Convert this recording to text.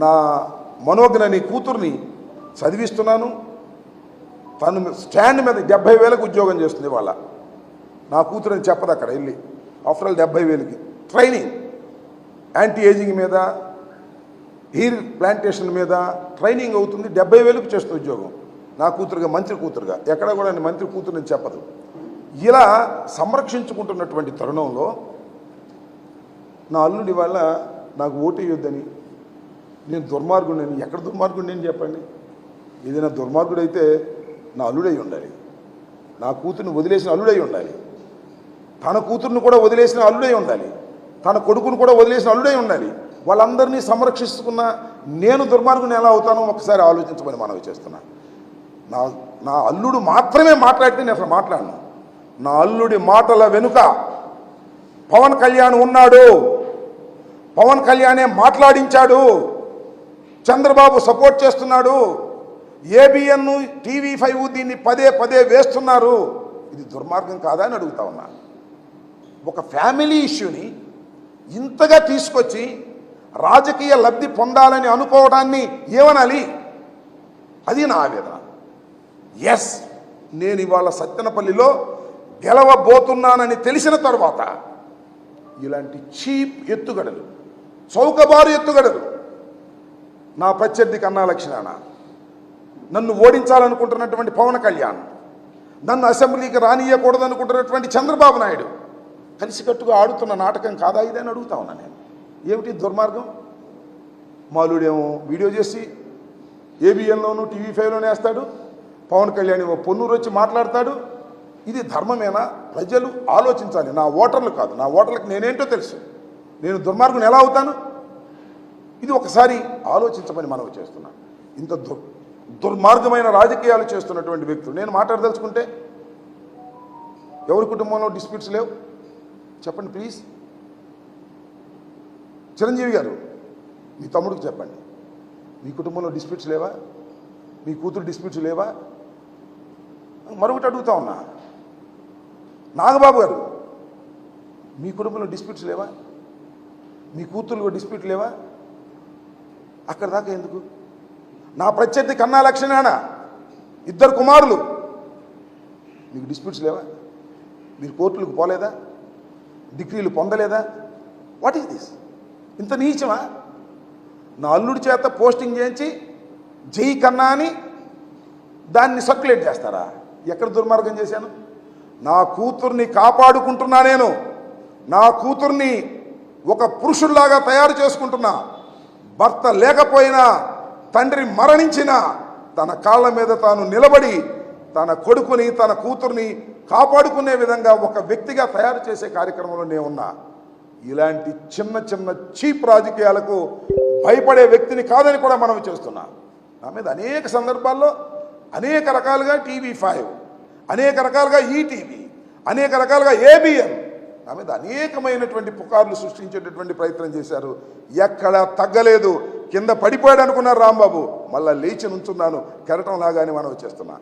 నా మనోజ్ఞని కూతుర్ని చదివిస్తున్నాను. తను స్టాండ్ మీద 70,000కి ఉద్యోగం చేస్తుంది. వాళ్ళ నా కూతురని చెప్పదు అక్కడ వెళ్ళి. ఆఫ్టర్ ఆల్ 70,000కి ట్రైనింగ్, యాంటీ ఏజింగ్ మీద, హెయిర్ ప్లాంటేషన్ మీద ట్రైనింగ్ అవుతుంది. 70,000కి చేస్తుంది ఉద్యోగం. నా కూతురుగా, మంత్రి కూతురుగా. ఎక్కడ కూడా మంత్రి కూతురుని చెప్పదు. ఇలా సంరక్షించుకుంటున్నటువంటి తరుణంలో నా అల్లుడి వల్ల నాకు ఓటు వేయొద్దని, నేను దుర్మార్గుడిని. ఎక్కడ దుర్మార్గుడిని అని చెప్పండి. ఏదైనా దుర్మార్గుడైతే నా అల్లుడై ఉండాలి. నా కూతుర్ని వదిలేసిన అల్లుడై ఉండాలి. తన కూతుర్ని కూడా వదిలేసిన అల్లుడై ఉండాలి. తన కొడుకును కూడా వదిలేసిన అల్లుడై ఉండాలి. వాళ్ళందరినీ సంరక్షిస్తున్న నేను దుర్మార్గుని ఎలా అవుతానో ఒకసారి ఆలోచించమని మనవి చేస్తున్నా. నా అల్లుడు మాత్రమే మాట్లాడితే నేను అసలు మాట్లాడను. నా అల్లుడి మాటల వెనుక పవన్ కళ్యాణ్ ఉన్నాడు. పవన్ కళ్యాణే మాట్లాడించాడు. చంద్రబాబు సపోర్ట్ చేస్తున్నాడు. ఏబిఎన్, TV5 దీన్ని పదే పదే వేస్తున్నారు. ఇది దుర్మార్గం కాదా అని అడుగుతా ఉన్నా. ఒక ఫ్యామిలీ ఇష్యూని ఇంతగా తీసుకొచ్చి రాజకీయ లబ్ధి పొందాలని అనుకోవడాన్ని ఏమనాలి? అది నా ఆవేదన. ఎస్, నేను ఇవాళ సత్తెనపల్లిలో గెలవబోతున్నానని తెలిసిన తర్వాత ఇలాంటి చీప్ ఎత్తుగడలు, చౌకబారు ఎత్తుగడలు, నా ప్రత్యర్థి కన్నా లక్ష్మణ, నన్ను ఓడించాలనుకుంటున్నటువంటి పవన్ కళ్యాణ్, నన్ను అసెంబ్లీకి రానియకూడదనుకుంటున్నటువంటి చంద్రబాబు నాయుడు కలిసికట్టుగా ఆడుతున్న నాటకం కాదా ఇది అని అడుగుతా ఉన్నా నేను. ఏమిటి దుర్మార్గం? మాలుడేమో వీడియో చేసి ఏబిఎన్లోను, TV5లోనే వేస్తాడు. పవన్ కళ్యాణ్ ఏమో పొన్నూరు వచ్చి మాట్లాడతాడు. ఇది ధర్మమేనా? ప్రజలు ఆలోచించాలి. నా ఓటర్లు కాదు, నా ఓటర్లకు నేనేంటో తెలుసు. నేను దుర్మార్గుని ఎలా అవుతాను? ఇది ఒకసారి ఆలోచించమని మనవి చేస్తున్నా. ఇంత దుర్మార్గమైన రాజకీయాలు చేస్తున్నటువంటి వ్యక్తులు నేను మాట్లాడదలుచుకుంటే, ఎవరి కుటుంబంలో డిస్ప్యూట్స్ లేవు చెప్పండి ప్లీజ్. చిరంజీవి గారు, మీ తమ్ముడికి చెప్పండి, మీ కుటుంబంలో డిస్ప్యూట్స్ లేవా? మీ కూతురు డిస్ప్యూట్స్ లేవా? మరొకటి అడుగుతా ఉన్నా, నాగబాబు గారు, మీ కుటుంబంలో డిస్ప్యూట్స్ లేవా? మీ కూతురులో డిస్ప్యూట్ లేవా? అక్కడ దాకా ఎందుకు? నా ప్రత్యర్థి కన్నా లక్ష్మణ, 2 కుమారులు, మీకు డిస్ప్యూట్స్ లేవా? మీరు కోర్టులకు పోలేదా? డిగ్రీలు పొందలేదా? What is this? ఇంత నీచమా? నా అల్లుడి చేత పోస్టింగ్ చేయించి జై కన్నా అని దాన్ని సర్క్యులేట్ చేస్తారా? ఎక్కడ దుర్మార్గం చేశాను? నా కూతుర్ని కాపాడుకుంటున్నా. నేను నా కూతుర్ని ఒక పురుషుల్లాగా తయారు చేసుకుంటున్నా. భర్త లేకపోయినా, తండ్రి మరణించినా తన కాళ్ళ మీద తాను నిలబడి తన కొడుకుని, తన కూతుర్ని కాపాడుకునే విధంగా ఒక వ్యక్తిగా తయారు చేసే కార్యక్రమంలో నేను ఉన్నా. ఇలాంటి చిన్న చిన్న చీప్ రాజకీయాలకు భయపడే వ్యక్తిని కాదని కూడా మనం చేస్తున్నా. నా మీద అనేక సందర్భాల్లో అనేక రకాలుగా TV5, అనేక రకాలుగా ఈటీవీ, అనేక రకాలుగా ఏబిఎన్ నా మీద అనేకమైనటువంటి పుకార్లు సృష్టించేటటువంటి ప్రయత్నం చేశారు. ఎక్కడా తగ్గలేదు. కింద పడిపోయాడు అనుకున్నారు రాంబాబు, మళ్ళా లేచి నుంచున్నాను కెరటం లాగానే మనం చేస్తున్నా.